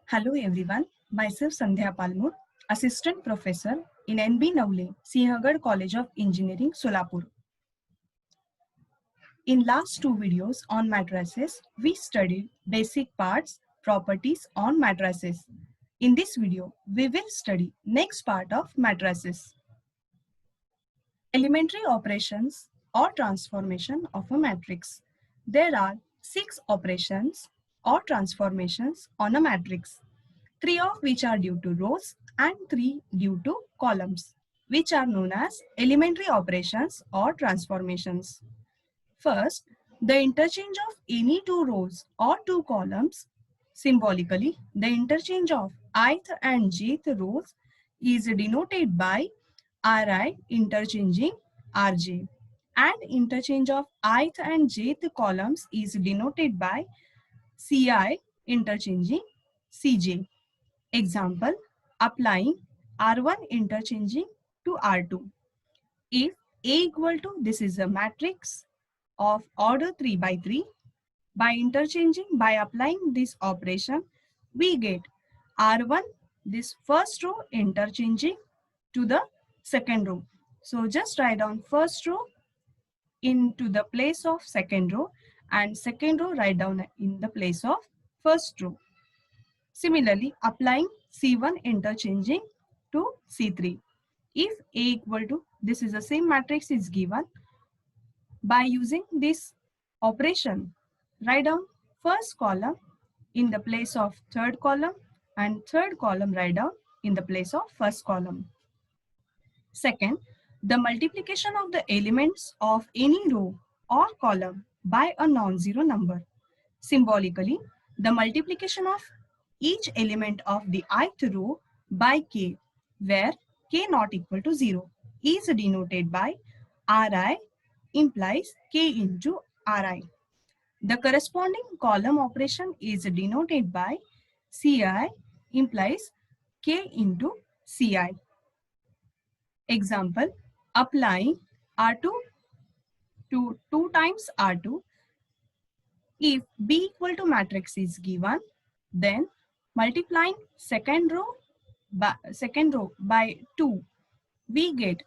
Hello everyone, myself Sandhya Palmur, Assistant Professor in NB Navle, Sinhagad College of Engineering, Solapur. In last two videos on matrices, we studied basic parts, properties on matrices. In this video, we will study next part of matrices. Elementary operations or transformation of a matrix. There are 6 operations or transformations on a matrix. 3 of which are due to rows and 3 due to columns, which are known as elementary operations or transformations. First, the interchange of any 2 rows or 2 columns, symbolically, the interchange of ith and jth rows is denoted by Ri interchanging Rj, and interchange of ith and jth columns is denoted by Ci interchanging Cj. Example, applying R1 interchanging to R2. If A equal to, this is a matrix of order 3 by 3, by applying this operation, we get R1, this first row interchanging to the second row. So just write down first row into the place of second row and second row write down in the place of first row. Similarly, applying C1 interchanging to C3. If A equal to, this is the same matrix is given, by using this operation, write down first column in the place of third column and third column write down in the place of first column. Second, the multiplication of the elements of any row or column by a non-zero number. Symbolically, the multiplication of each element of the ith row by k, where k not equal to 0, is denoted by Ri implies k into Ri. The corresponding column operation is denoted by Ci implies k into Ci. Example, applying R2 to 2 times R2. If B equal to matrix is given, then multiplying second row by 2, we get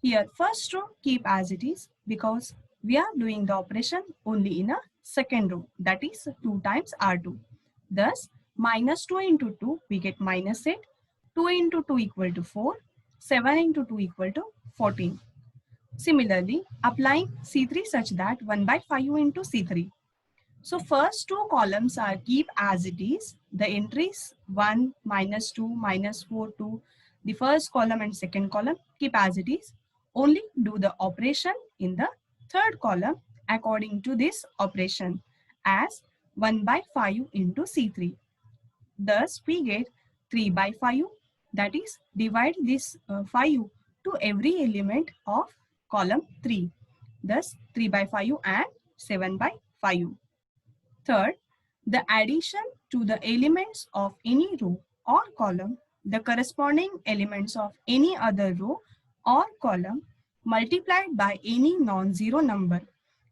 here first row keep as it is because we are doing the operation only in a second row, that is 2 times R2. Thus, minus 2 into 2, we get minus 8. 2 into 2 equal to 4. 7 into 2 equal to 14. Similarly, applying C3 such that 1 by 5 into C3. So first two columns are keep as it is. The entries 1, minus 2, minus 4, 2. The first column and second column keep as it is. Only do the operation in the third column according to this operation as 1 by 5 into C3. Thus we get 3 by 5, that is divide this 5 to every element of column 3. Thus 3 by 5 and 7 by 5. Third, the addition to the elements of any row or column, the corresponding elements of any other row or column multiplied by any non-zero number.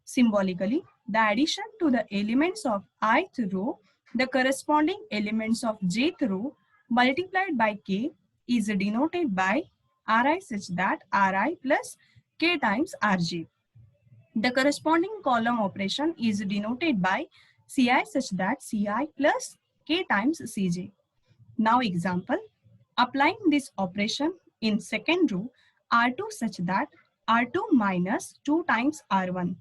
Symbolically, the addition to the elements of ith row, the corresponding elements of jth row multiplied by k is denoted by Ri such that Ri plus k times Rj. The corresponding column operation is denoted by Ci such that Ci plus k times Cj. Now example, applying this operation in second row R2 such that R2 minus 2 times R1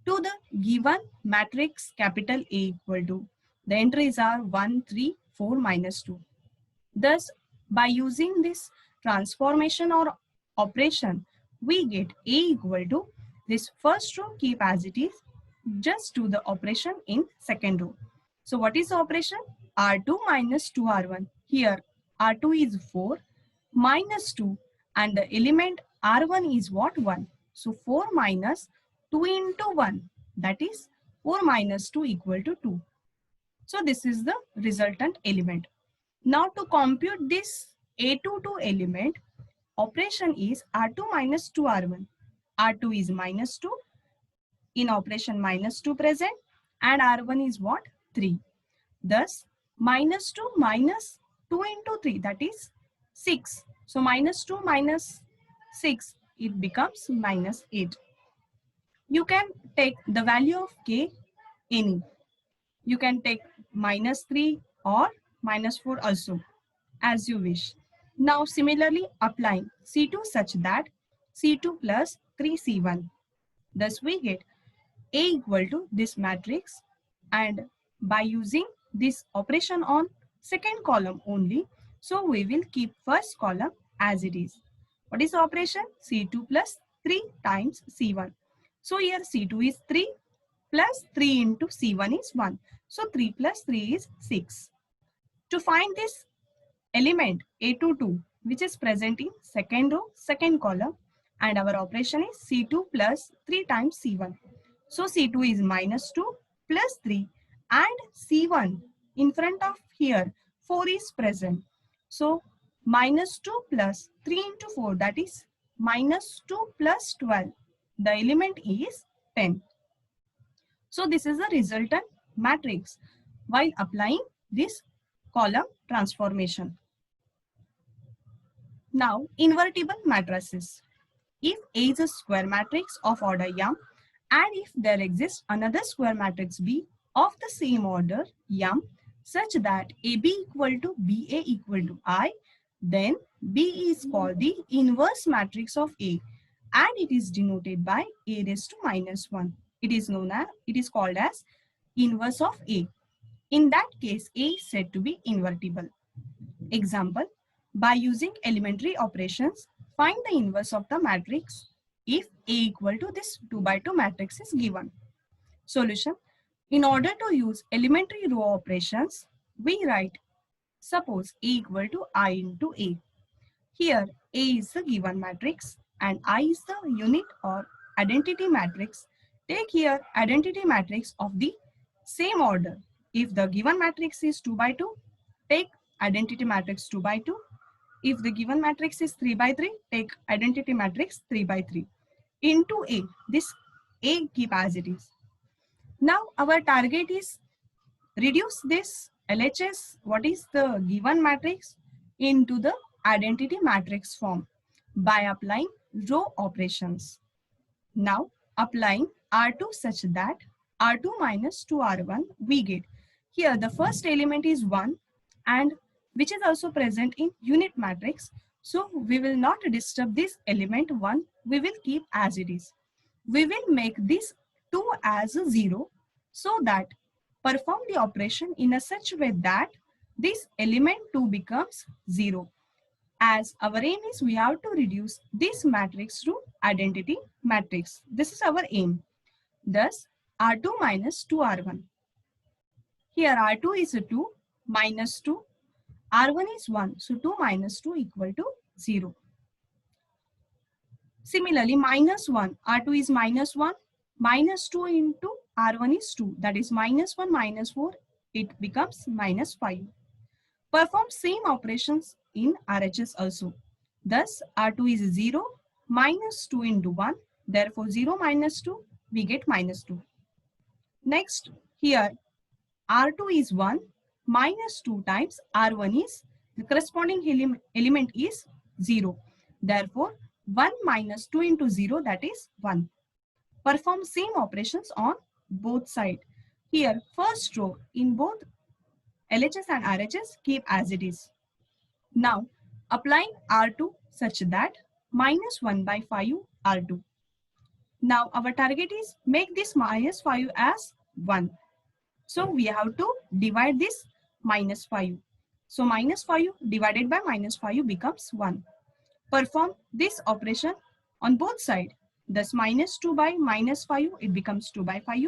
to the given matrix capital A equal to, the entries are 1, 3, 4, minus 2. Thus, by using this transformation or operation, we get A equal to, this first row keep as it is, just do the operation in second row. So what is the operation? R2 minus 2R1. Here R2 is 4 minus 2 and the element R1 is what? 1. So 4 minus 2 into 1, that is 4 minus 2 equal to 2. So this is the resultant element. Now to compute this A22 element, operation is R2 minus 2R1. R2 is minus 2, in operation minus 2 present, and R1 is what? 3. Thus, Minus 2 minus 2 into 3, that is 6. So minus 2 minus 6, it becomes minus 8. You can take the value of k any. You can take minus 3 or minus 4 also, as you wish. Now similarly applying C2 such that C2 plus 3C1. Thus we get A equal to this matrix, and by using this operation on second column only, so we will keep first column as it is. What is the operation? C2 plus 3 times C1. So here C2 is 3 plus 3 into C1 is 1. So 3 plus 3 is 6. To find this element A22, which is present in second row, second column, and our operation is C2 plus 3 times C1. So C2 is minus 2 plus 3, and C1 in front of here 4 is present. So minus 2 plus 3 into 4, that is minus 2 plus 12. The element is 10. So this is the resultant matrix while applying this column transformation. Now, invertible matrices. If A is a square matrix of order m, and if there exists another square matrix B of the same order m, such that AB equal to BA equal to I, then B is called the inverse matrix of A, and it is denoted by A raised to minus 1. It is called as inverse of A. In that case, A is said to be invertible. Example, by using elementary operations, find the inverse of the matrix if A equal to this 2 by 2 matrix is given. Solution, in order to use elementary row operations, we write, suppose A equal to I into A. Here A is the given matrix and I is the unit or identity matrix. Take here identity matrix of the same order. If the given matrix is 2 by 2, take identity matrix 2 by 2. If the given matrix is 3 by 3, take identity matrix 3 by 3. Into A, this A keep as it is. Now our target is reduce this LHS, what is the given matrix, into the identity matrix form by applying row operations. Now applying R2 such that R2 minus 2R1 we get. Here the first element is 1 and which is also present in unit matrix. So we will not disturb this element 1, we will keep as it is. We will make this 2 as a 0 so that perform the operation in a such way that this element 2 becomes 0. As our aim is we have to reduce this matrix to identity matrix. This is our aim. Thus R2 minus 2R1. Here R2 is 2 minus 2. R1 is 1. So 2 minus 2 equal to 0. Similarly minus 1. R2 is minus 1. Minus 2 into R1 is 2. That is minus 1 minus 4. It becomes minus 5. Perform same operations in RHS also. Thus, R2 is 0, minus 2 into 1. Therefore, 0 minus 2, we get minus 2. Next, here, R2 is 1, minus 2 times R1 is, the corresponding element is 0. Therefore, 1 minus 2 into 0, that is 1. Perform same operations on both sides. Here, first row in both LHS and RHS keep as it is. Now, applying R2 such that minus 1 by 5 R2. Now, our target is make this minus 5 as 1. So, we have to divide this minus 5. So, minus 5 divided by minus 5 becomes 1. Perform this operation on both sides. Thus, minus 2 by minus 5, it becomes 2 by 5.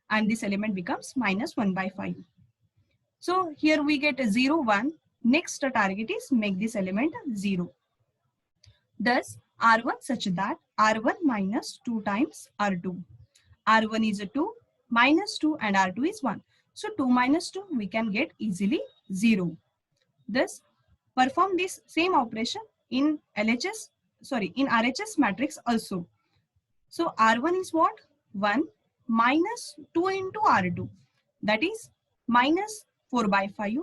And this element becomes minus 1 by 5. So here we get a 0, 1. Next target is make this element 0. Thus R1 such that R1 minus 2 times R2. R1 is a 2, minus 2 and R2 is 1. So 2 minus 2 we can get easily 0. Thus perform this same operation in RHS matrix also. So R1 is what? 1 minus 2 into R2. That is minus 4 by 5.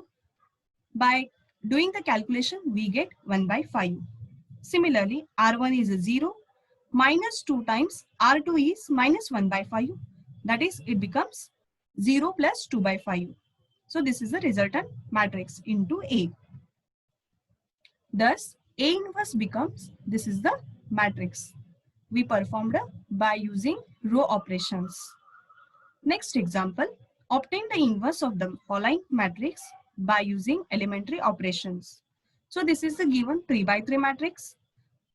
By doing the calculation, we get 1 by 5. Similarly, R1 is 0, minus 2 times R2 is minus 1 by 5. That is, it becomes 0 plus 2 by 5. So this is the resultant matrix into A. Thus, A inverse becomes, this is the matrix we performed by using row operations. Next example, obtain the inverse of the following matrix by using elementary operations. So this is the given 3 by 3 matrix.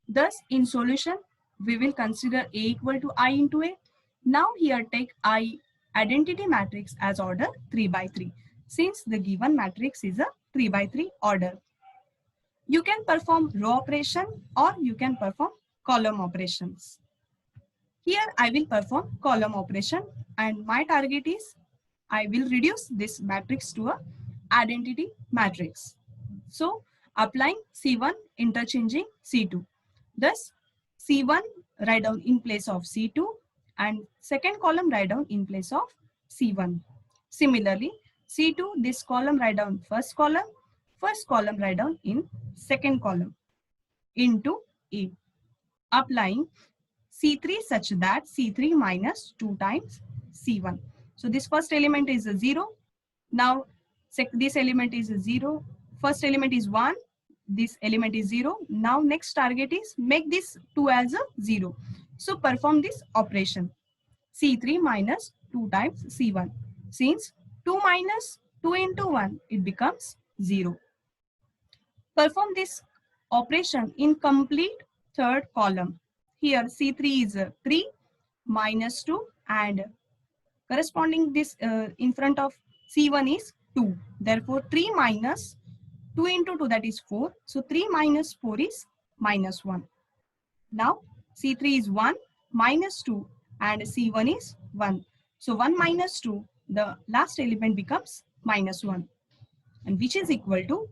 Thus, in solution, we will consider A equal to I into A. Now here take I identity matrix as order 3 by 3, since the given matrix is a 3 by 3 order. You can perform row operation or you can perform column operations. Here I will perform column operation, and my target is I will reduce this matrix to a identity matrix. So applying C1 interchanging C2. Thus C1 write down in place of C2 and second column write down in place of C1. Similarly, C2, this column write down first column write down in second column into A. Applying C3 such that C3 minus 2 times C1. So this first element is a 0. Now this element is a 0. First element is 1. This element is 0. Now next target is make this 2 as a 0. So perform this operation. C3 minus 2 times C1. Since 2 minus 2 into 1, it becomes 0. Perform this operation in complete third column. Here C3 is 3 minus 2 and corresponding this in front of C1 is 2. Therefore 3 minus 2 into 2, that is 4. So 3 minus 4 is minus 1. Now C3 is 1 minus 2 and C1 is 1. So 1 minus 2, the last element becomes minus 1, and which is equal to,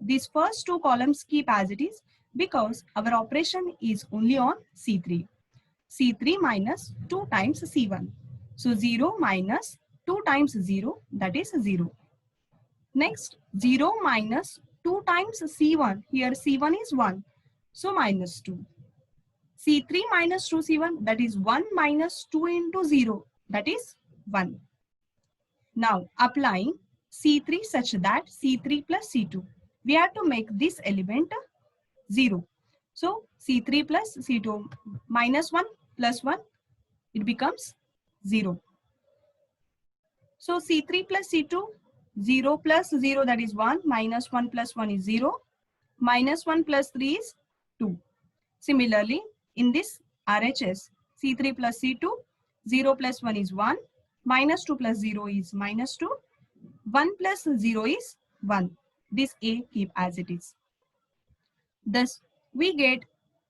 these first two columns keep as it is because our operation is only on C3. C3 minus 2 times C1. So 0 minus 2 times 0, that is 0. Next, 0 minus 2 times C1. Here C1 is 1. So minus 2. C3 minus 2 C1, that is 1 minus 2 into 0, that is 1. Now applying C3 such that C3 plus C2. We have to make this element 0. So C3 plus C2 minus 1 plus 1, it becomes 0. So C3 plus C2, 0 plus 0, that is 1, minus 1 plus 1 is 0, minus 1 plus 3 is 2. Similarly, in this RHS, C3 plus C2, 0 plus 1 is 1, minus 2 plus 0 is minus 2, 1 plus 0 is 1. This A keep as it is. Thus, we get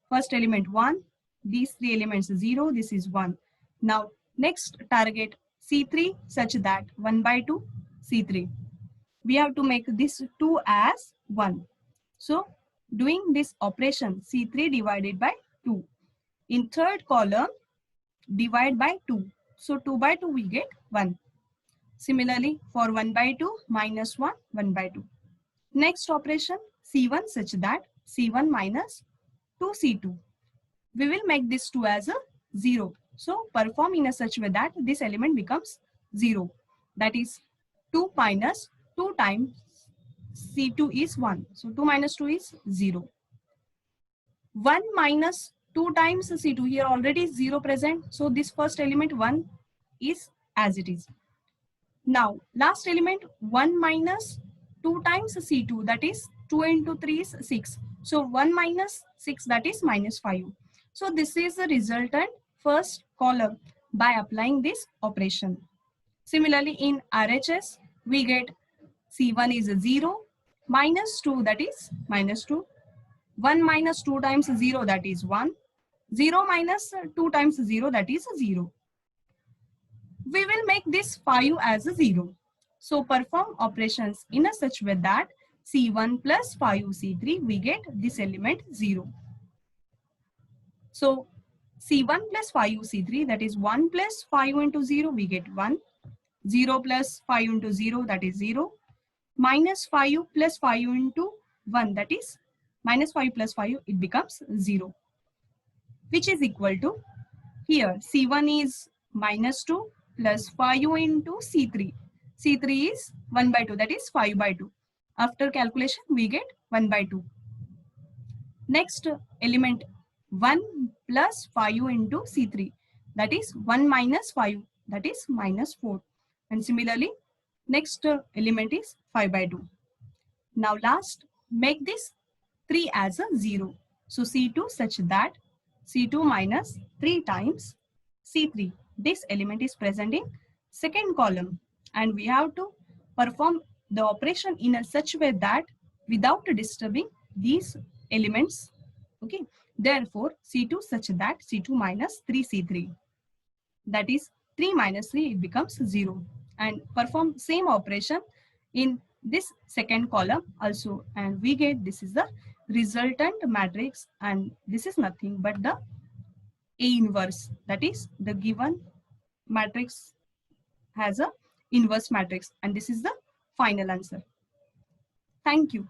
first element 1, these three elements 0, this is 1. Now, next target C3 such that 1 by 2 C3. We have to make this 2 as 1. So, doing this operation C3 divided by 2. In third column, divide by 2. So, 2 by 2 we get 1. Similarly, for 1 by 2 minus 1, 1 by 2. Next operation C1 such that C1 minus 2 C2. We will make this 2 as a 0. So perform in a such way that this element becomes 0. That is 2 minus 2 times C2 is 1. So 2 minus 2 is 0. 1 minus 2 times C2, here already 0 present. So this first element 1 is as it is. Now last element 1 minus 2 times C2, that is 2 into 3 is 6. So 1 minus 6, that is minus 5. So this is the resultant first column by applying this operation. Similarly, in RHS, we get C1 is 0, minus 2, that is minus 2. 1 minus 2 times 0, that is 1. 0 minus 2 times 0, that is 0. We will make this 5 as a 0. So perform operations in a such way that C1 plus 5C3, we get this element 0. So C1 plus 5C3, that is 1 plus 5 into 0, we get 1. 0 plus 5 into 0, that is 0. minus 5 plus 5 into 1, that is minus 5 plus 5, it becomes 0, which is equal to, here C1 is minus 2 plus 5 into C3. C3 is 1 by 2, that is 5 by 2. After calculation, we get 1 by 2. Next element 1 plus 5 into C3, that is 1 minus 5, that is minus 4. And similarly, next element is 5 by 2. Now last, make this 3 as a 0. So C2 such that C2 minus 3 times C3. This element is present in second column, and we have to perform the operation in a such way that without disturbing these elements. Okay. Therefore, C2 such that C2 minus 3C3. That is 3 minus 3, it becomes 0. And perform same operation in this second column also, and we get this is the resultant matrix, and this is nothing but the A inverse, that is the given matrix has a inverse matrix, and this is the final answer. Thank you.